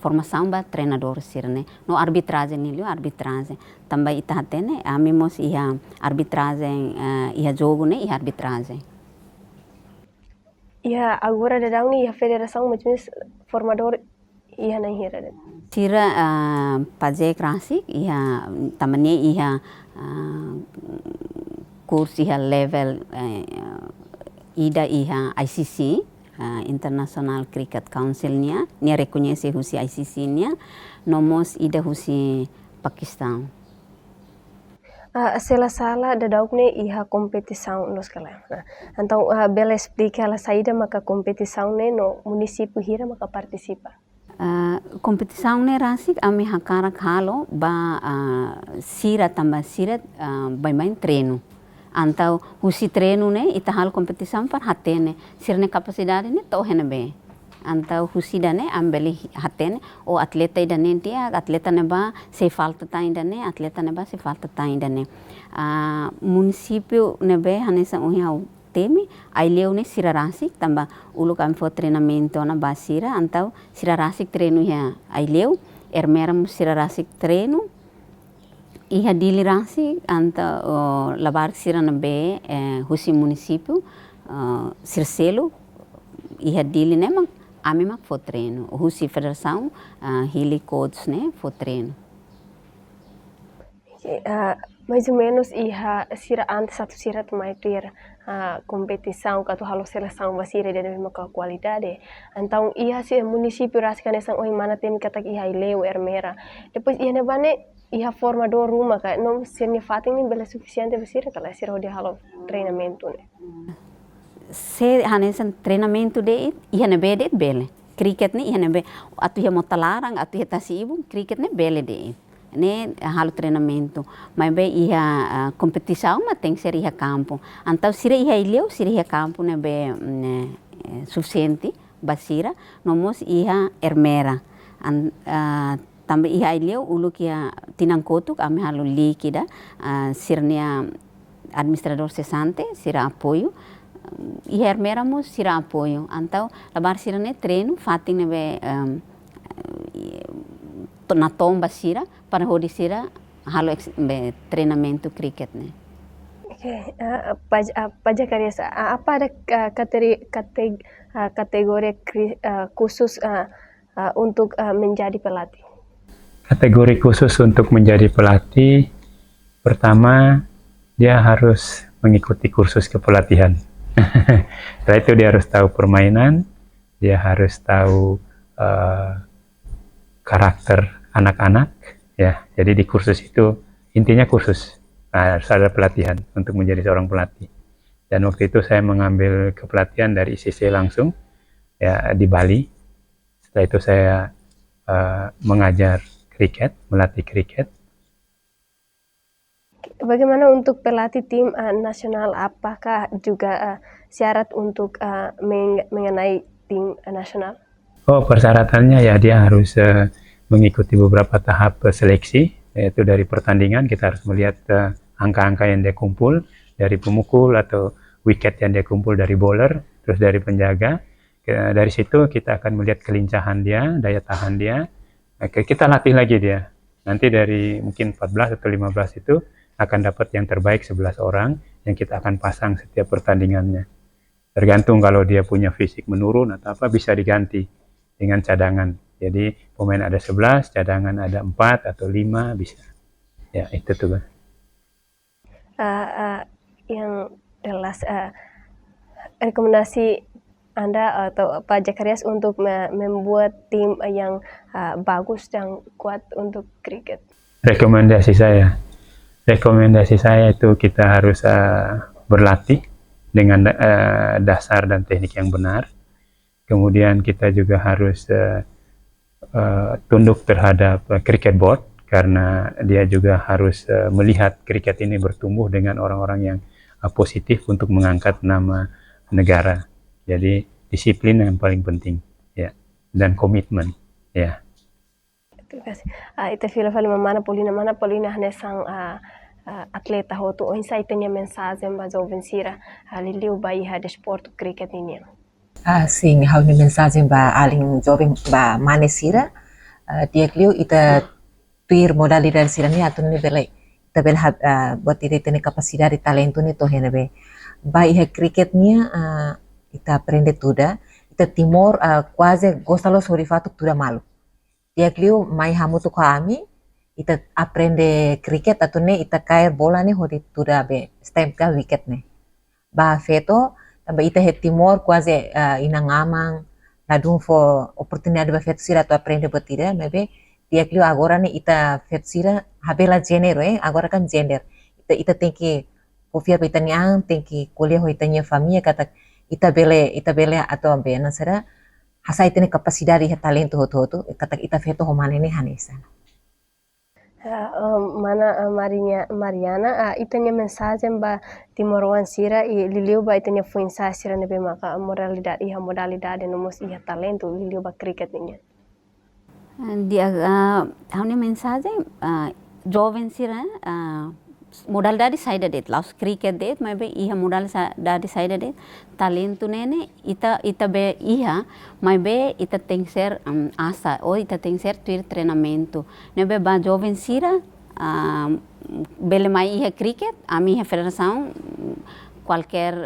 formação ba treinador sirne no arbitragem nilio arbitragem também ita hatene ami mos arbitragem jogo ne arbitragem. Ya agora dadau ni federação macam formador na hira. Sira pajak rasik tamane kurs level ida ICC International Cricket Council nia reconhece husi ICC nia nomos ida husi Pakistan. Sela dadau ne competição nos kala. Então bela explica la saída maka competição ne no município hira maka participa. Kompetição ne rasik ami hakarak halo ba sira tambah sira main treino. Antau husi treino ne ita hal kompetição par hatene sirne kapasidade ne to hene be. Antau husi dane ambeli hatene o atleta idane dia atleta ne ba se falta tain dane atleta ne ba se falta tain dane. Município ne be hanesa uhiau temi Aileu ne sira rasik tambah ulu kami fo treinamento na basira antau sira rasik treino Aileu Ermera sira rasik treino dili rasik antau labar sira na be husi município Sircelo dili ne mak ami mak fo treino husi federação hili codes ne fo treino. Mais ou menos sira antes satu sira mai ter competição que tu halo seleção basira de mesma qualidade. Então se município raskan esang oi mana tem kata Aileu Ermera. Depois ne bane formador rumah ka não sirne fating ni bela suficiente basira kala sira de halo treinamento ne. Se hanesan treinamento de ne bede bele. Cricket ni ne be atu motalarang atu tasibu cricket ne bele de. Ne halo treinamento, mas be competição mas tem que ser campo. Então sira Aileu sira campo ne be suficiente basira, nomos Ermera. tambah iha ilio ulu kia tinang kotuk ame halu li kida sirnia administrador sesante sira apoio iher meramo sira apoio antau labar sirane treino fating nebe na tomba sira para hodi sira halu treinamento cricket ne. Oke, Pak Jakarias, apa ada kategori khusus untuk menjadi pelatih? Kategori khusus untuk menjadi pelatih, pertama dia harus mengikuti kursus kepelatihan. Setelah itu dia harus tahu permainan, dia harus tahu karakter anak-anak, ya. Jadi di kursus itu intinya kursus, harus ada pelatihan untuk menjadi seorang pelatih. Dan waktu itu saya mengambil kepelatihan dari ICC langsung, ya di Bali. Setelah itu saya mengajar kriket, melatih kriket. Bagaimana untuk pelatih tim nasional? Apakah juga syarat untuk mengenai tim nasional? Oh, persyaratannya ya dia harus mengikuti beberapa tahap seleksi, yaitu dari pertandingan kita harus melihat angka-angka yang dia kumpul dari pemukul atau wicket yang dia kumpul dari bowler, terus dari penjaga. Dari situ kita akan melihat kelincahan dia, daya tahan dia. Kita latih lagi dia. Nanti dari mungkin 14 atau 15 itu akan dapat yang terbaik 11 orang yang kita akan pasang setiap pertandingannya. Tergantung kalau dia punya fisik menurun atau apa bisa diganti dengan cadangan. Jadi pemain ada 11, cadangan ada 4 atau 5 bisa. Ya, itu tuh. Yang jelas rekomendasi Anda atau Pak Jakarias untuk membuat tim yang bagus dan kuat untuk kriket? Rekomendasi saya itu kita harus berlatih dengan dasar dan teknik yang benar. Kemudian kita juga harus tunduk terhadap cricket board karena dia juga harus melihat kriket ini bertumbuh dengan orang-orang yang positif untuk mengangkat nama negara. Jadi disiplin yang paling penting, ya, dan komitmen, ya. Terima kasih. Ita fila mana polina nesang atleta hotu o insa itanya mensagem ba jovem sira liliu ba iha de sport cricket ini. Sim, hau ni mensagem ba aling jovem ba mane sira dia kliu ita tuir modalidade sira ni atun ni belai. Ita bel buat ita tene capacidade talento ni to henebe. Ba iha cricket nia ita aprende tuda, ita Timor quase gosta lo sorrifato tuda malu. Dia kliu mai hamu tu kami, ita aprende cricket atune ita cair bola ne hodi tuda be stamp ka wicket ne. Ba feto, tamba ita he Timor quase ina ngamang, ladung fo oportunidade ba feto sira tu aprende batida, mebe dia kliu agora ne ita feto sira habela gênero agora kan gender. Ita tem que confiar pa ita niang, tem que kuliah ho ita nya família kata ita bele atau bena sera hasa itene capacidade e talento hoto kata ita feto homane ne hanesa. Mana Mariana itanya mensagem ba Timoroan sira e liliu ba itanya fuinsa sira nebe maka modalidade nomos iha talento liliu ba cricket ninya. Dia haune mensagem jovem sira modalidade saída det laus cricket det maybe iha modalidade saída det talento nene ita be iha maybe ita tem ser asa ou ita tem ser tuir treinamento nebe ba jovem sira bele mai iha cricket ami iha federação qualquer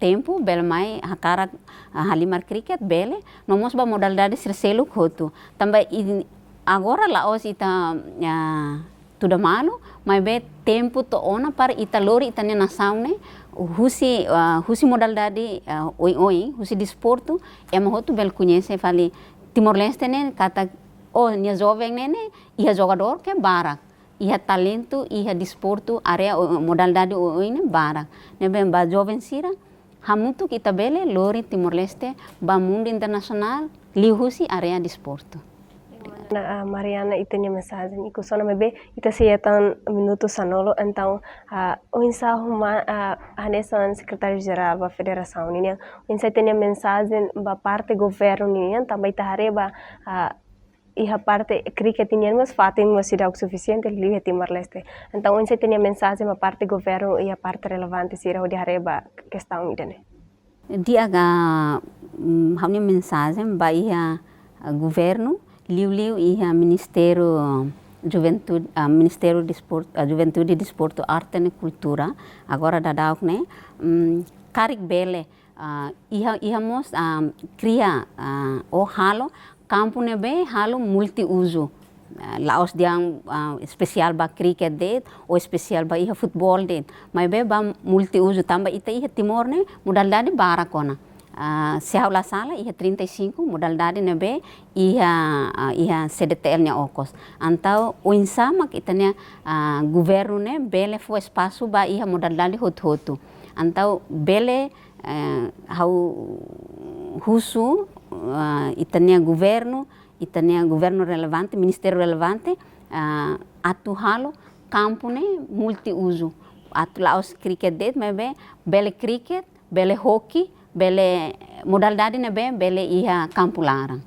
tempo bele mai hakara halimar cricket bele nomos ba modalidade sira seluk hotu tambah agora laos ita tuda malu, mas be tempo to ona para ita lori itanya nação ne, husi modalidade husi desporto, hotu bel conhece fali Timor-Leste ne kata nia jovem ne iha jogador que barak, iha talento, iha desporto, area modalidade ne barak, ne be ba jovem sira, hamutu kita bele lori Timor-Leste ba mundo internasional li husi area desporto. Mariana itanya mensagem iku sona mebe ita siyatan minuto sanolo então o ensaio hanesan secretário geral da federação o ensaio itanya mensagem ba parte governo também ita hareba iha parte cricket ini mas fatin mas tidak suficiente lihat Timor Leste. Então onde tinha mensagem ma parte governo iha parte relevante sira o diareba questão idane. Dia ga hamni mensagem ba iha governo liu iha Ministério Juventude, Ministério de Desporto, Juventude, Desporto, Arte e Cultura, agora da dauk ne, karik bele, iha mos cria o halo, campo ne be halo multi-uso. Laos diang spesial ba cricket det, o spesial ba iha football det, may be ba multi-uso, tamba ita iha Timor ne, modalidade bara kona. Se aula sala iha 35 modalidade nebe iha CDTL nya okos antau o insama kitanya governo ne bele fo espaço ba iha modalidade hotu antau bele hau husu itanya governo relevante ministério relevante atu halo campo ne multi uso atu laos cricket det mebe bele cricket bele hockey bele modalidade ne bele iha campo larang.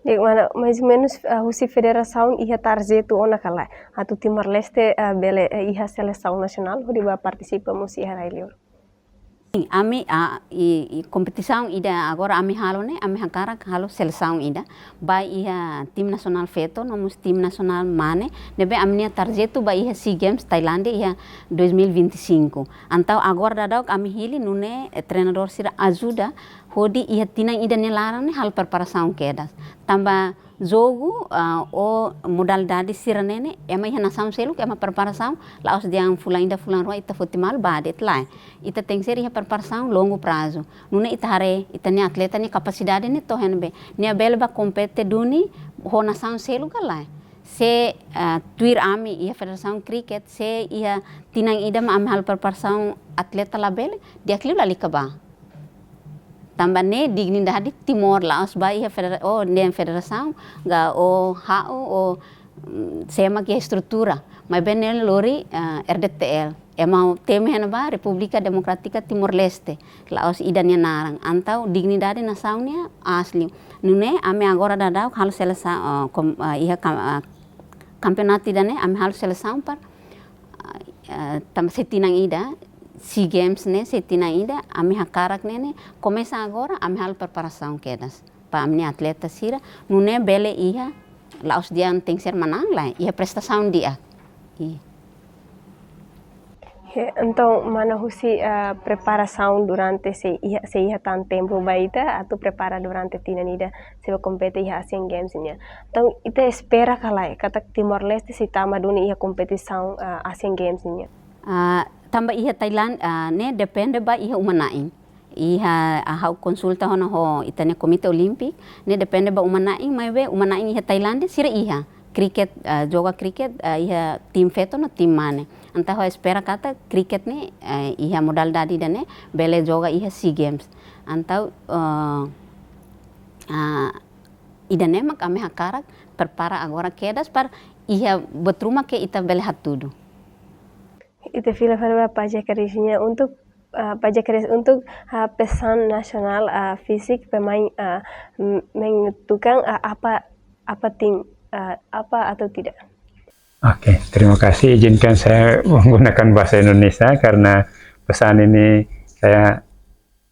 Jadi mana mais ou menos husi federação iha tarjetu ona kala atu Timor Leste bele iha seleção nacional hodi ba participamos iha railior. Ami competição ida agora ami halo ne ami hakara halo seleção ida ba iha tim nasional feto nomus tim nasional mane nebe amnia tarjetu ba iha SEA Games Tailândia iha 2025 antau agora dadok ami hili nune treinador sira ajuda hodi iha tinang ida ne larang ne hal preparação kedas tamba jogo o modalidade sira nene ema iha nação seluk ema preparação laos diang fulan roa ita futimal badet lai ita tem ser iha preparação longo prazo nune ita hare ita ne atleta ne capacidade ne to henbe ne belba compete duni ho nação seluk lai se tuir ami iha federação cricket se iha tinang ida ma am hal preparação atleta label dia kliu lali kaba tambah ne dignidade Timor Laos ba iha federação ga o hao o sema que estrutura mas bem lori RDTL ema tema hena ba República Democrática Timor Leste Laos idanya narang antau dignidade nasaunnya asli nune ame agora dadau hal seleção iha campeonato idane ame hal seleção par tam setinang ida SEA Games ne setina ida ami hakarak ne começa agora ami hal preparação kedas pa amni atleta sira nune bele iha laos dian tem ser manang lai iha prestação dia Então mana husi preparação durante se iha tan tempo baita atau prepara durante tinanida se compete iha Asian Games nya então ita espera kalai kata Timor Leste se tama duni iha competição Asian Games nya tambah iha Thailand ne depende ba iha umanaing iha hau konsulta hono ho itane komite olimpik ne depende ba umanaing mai be umanaing iha Thailand sira iha cricket joga cricket iha tim feto no tim mane anta ho espera kata cricket ne iha modalidade dane bele joga iha SEA Games antau idane mak ame hakarak prepara agora kedas par iha betruma ke ita bele hatudu Ita fila fala pajak kerisnya untuk pajak keris untuk pesan nasional fisik pemain menentukan apa ting apa atau tidak. Oke, terima kasih. Izinkan saya menggunakan bahasa Indonesia karena pesan ini saya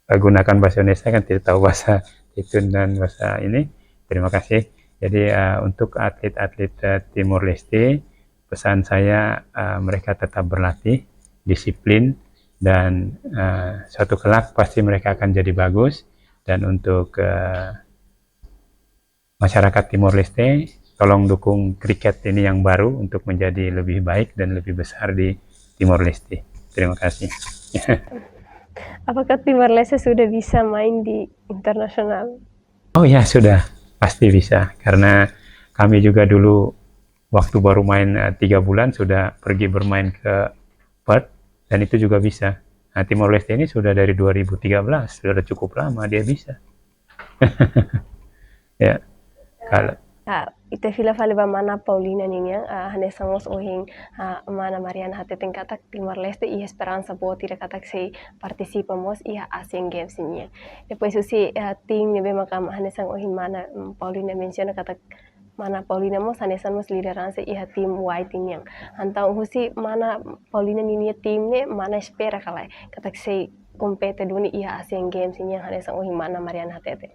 gunakan bahasa Indonesia kan tidak tahu bahasa itu dan bahasa ini. Terima kasih. Jadi untuk atlet-atlet Timor Leste pesan saya mereka tetap berlatih, disiplin, dan suatu kelak pasti mereka akan jadi bagus. Dan untuk masyarakat Timor Leste, tolong dukung kriket ini yang baru untuk menjadi lebih baik dan lebih besar di Timor Leste. Terima kasih. Apakah Timor Leste sudah bisa main di internasional? Oh ya, sudah. Pasti bisa. Karena kami juga dulu waktu baru main 3 bulan sudah pergi bermain ke Perth dan itu juga bisa. Nah, Timor Leste ini sudah dari 2013, sudah cukup lama dia bisa. Ya, kalau ite fila fale ba mana Paulina ninya hane sangos ohing mana Mariana hate tingkatak Timor Leste e esperança boa tira katak se participamos e Asian Games ninya. Depois usi tim nebe makam hane sang ohing mana Paulina menciona katak mana Paulina mo sanesan mas liderança iha tim white yang antau husi mana Paulina ninia tim ne mana espera kalai katak sei kompete duni iha Asian Games yang hanesan ohi mana Mariana Hatete.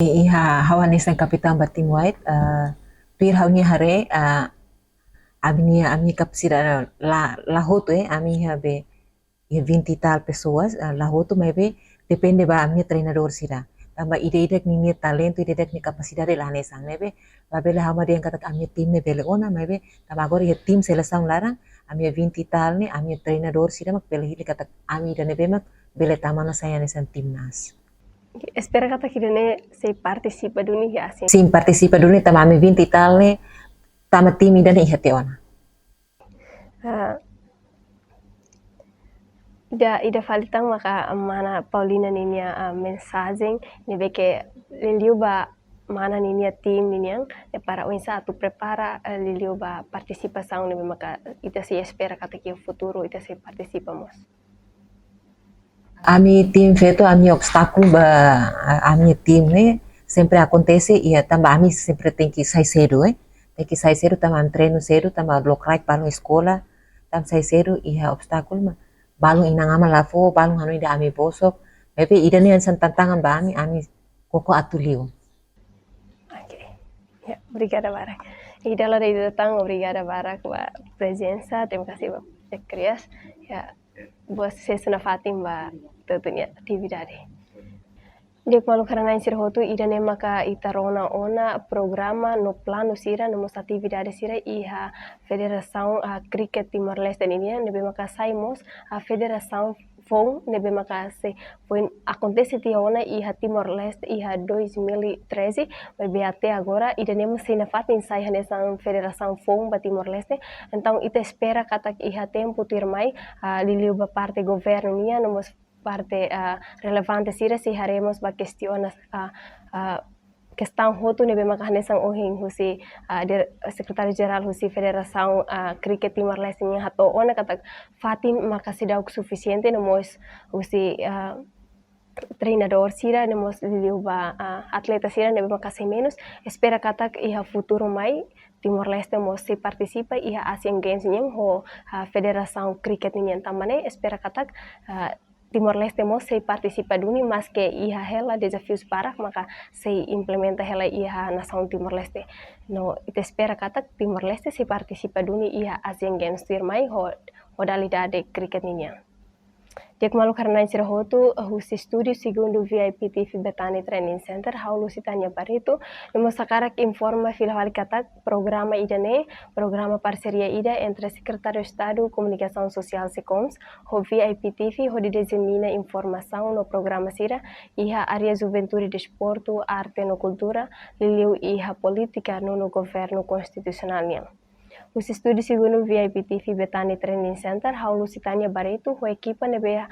Iha hawan isang kapitan batim white pir haunya hare ami kapsira la hoto ami habe 20 tal pessoas la hoto maybe depende ba ami treinador sira tamba ide ni talento ide ni capacidade la nesang maybe babela hama dia kata ami tim ne bele ona maybe tamba agora ye tim seleção larang ami 20 tal ni ami treinador sira mak bele hili kata ami dan nebe mak bele tamana saya nesan timnas. Espera kata kirene sei participa duni ya Asian. Sim participa duni tamba ami 20 tal ne tama tim dan ihate ona. Ida falitang maka mana Paulina ninia mensagem nebe que liliuba mana ninia tim niniang para o satu prepara liliuba participação nebe maka ita se espera kata que futuro ita se participamos. Ami tim feto ami obstáculo ba ami tim ne sempre acontece e tamba ami sempre tem que sair cedo tem que sair cedo tamba treino cedo tamba block right para a escola tamba sair cedo e obstáculo balung inang ama lafo balung hanu ida ami bosok maybe ida ni ansan tantangan ba ami koko atuliu. Okay. Ya, obrigada Barak. Ida lá de datang obrigada Barak ba presença, terima kasih ba Crias. Ya, boa sesuna fatim ba tentunya atividade. Dia malu karena insir hotu ida ne maka itarona ona programa no plano sira no atividade sira iha Federação Cricket Timor Leste ini nebe maka saimos a Federação Fong nebe maka se foi acontece tia ona iha Timor Leste iha 2013 bebe até agora ida ne sina fatin sai nessa Federação Fong ba Timor Leste então ita espera kata iha tempo tirmai liliu ba parte governo nia no parte relevante sira si haremos ba questiones questão hotu nebe makahanesang ohing husi sekretario geral husi Federação Cricket Timor Leste nya hato ona kata fatin makasidau suficiente nemos husi treinador sira nemos liliu ba atleta sira nebe makasih menos espera kata iha futuro mai Timor Leste mos se participa iha Asian Games nya ho Federação Cricket nya tamane espera kata Timor Leste mo se participa duni mas que iha hela desafios barak maka se implementa hela iha nação Timor Leste no ite espera kata Timor Leste se participa duni iha Asian Games tirmai modalidade cricket ninya. Dia malu karena insir hotu husi studio segundo VIP TV Betani Training Center haulu sitanya barito nemo sakarak informa filhal katak programa idane programa parceria ida entre Secretário Estado Comunicação Social Secoms ho VIP TV ho desemina informação no programa sira iha área juventude desporto arte no cultura liliu iha política no governo constitucional niang. Os estudos segundo VIP TV Betani Training Center haulu sitanya barito ho equipa nebe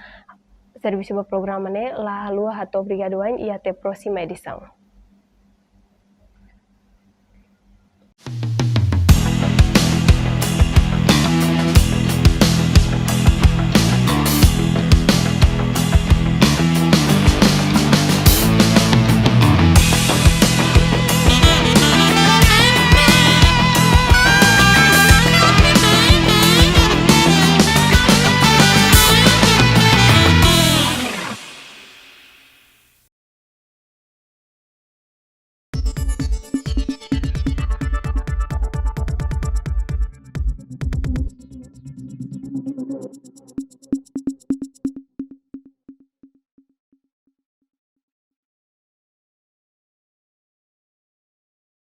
serviço do programa ne la lua hato brigadoan e até próxima edição.